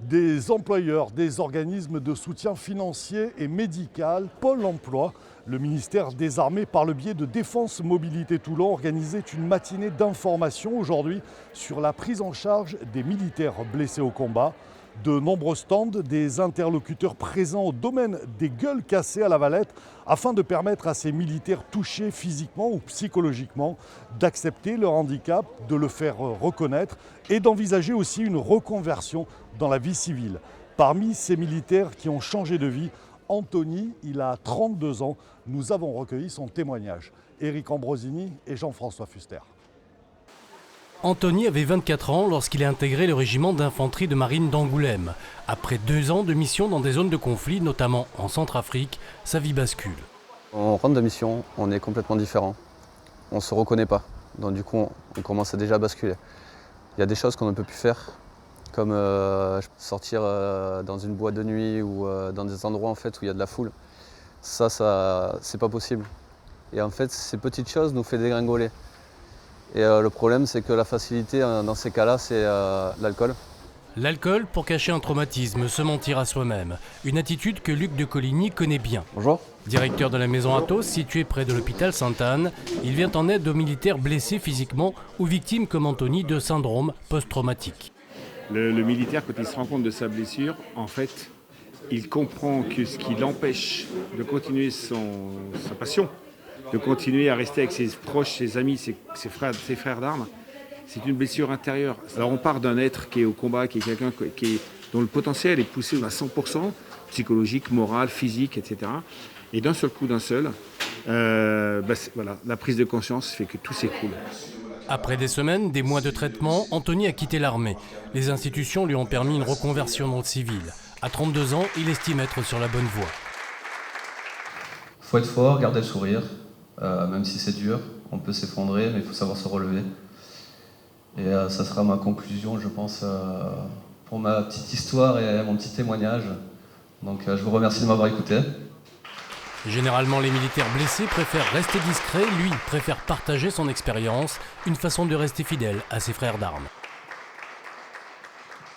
Des employeurs, des organismes de soutien financier et médical, Pôle emploi, le ministère des Armées, par le biais de Défense Mobilité Toulon, organisait une matinée d'information aujourd'hui sur la prise en charge des militaires blessés au combat. De nombreux stands, des interlocuteurs présents au domaine des gueules cassées à La Valette afin de permettre à ces militaires touchés physiquement ou psychologiquement d'accepter leur handicap, de le faire reconnaître et d'envisager aussi une reconversion dans la vie civile. Parmi ces militaires qui ont changé de vie, Anthony, il a 32 ans. Nous avons recueilli son témoignage. Éric Ambrosini et Jean-François Fuster. Anthony avait 24 ans lorsqu'il a intégré le régiment d'infanterie de marine d'Angoulême. Après 2 ans de mission dans des zones de conflit, notamment en Centrafrique, sa vie bascule. On rentre de mission, on est complètement différent. On ne se reconnaît pas. Donc du coup, on commence à déjà basculer. Il y a des choses qu'on ne peut plus faire, comme sortir dans une boîte de nuit ou dans des endroits en fait, où il y a de la foule. Ça c'est pas possible. Et en fait, ces petites choses nous font dégringoler. Et le problème, c'est que la facilité dans ces cas-là, c'est l'alcool. L'alcool pour cacher un traumatisme, se mentir à soi-même. Une attitude que Luc de Coligny connaît bien. Bonjour. Directeur de la maison Athos, située près de l'hôpital Sainte-Anne, il vient en aide aux militaires blessés physiquement ou victimes comme Anthony de syndrome post-traumatique. Le militaire, quand il se rend compte de sa blessure, en fait, il comprend que ce qui l'empêche de continuer sa passion, de continuer à rester avec ses proches, ses amis, ses frères d'armes, c'est une blessure intérieure. Alors on part d'un être qui est au combat, qui est quelqu'un dont le potentiel est poussé à 100%, psychologique, moral, physique, etc. Et d'un seul coup, voilà, la prise de conscience fait que tout s'écroule. Après des semaines, des mois de traitement, Anthony a quitté l'armée. Les institutions lui ont permis une reconversion dans le civil. À 32 ans, il estime être sur la bonne voie. Il faut être fort, garder le sourire. Même si c'est dur, on peut s'effondrer, mais il faut savoir se relever. Et ça sera ma conclusion, je pense, pour ma petite histoire et mon petit témoignage. Donc je vous remercie de m'avoir écouté. Généralement, les militaires blessés préfèrent rester discrets. Lui préfère partager son expérience, une façon de rester fidèle à ses frères d'armes.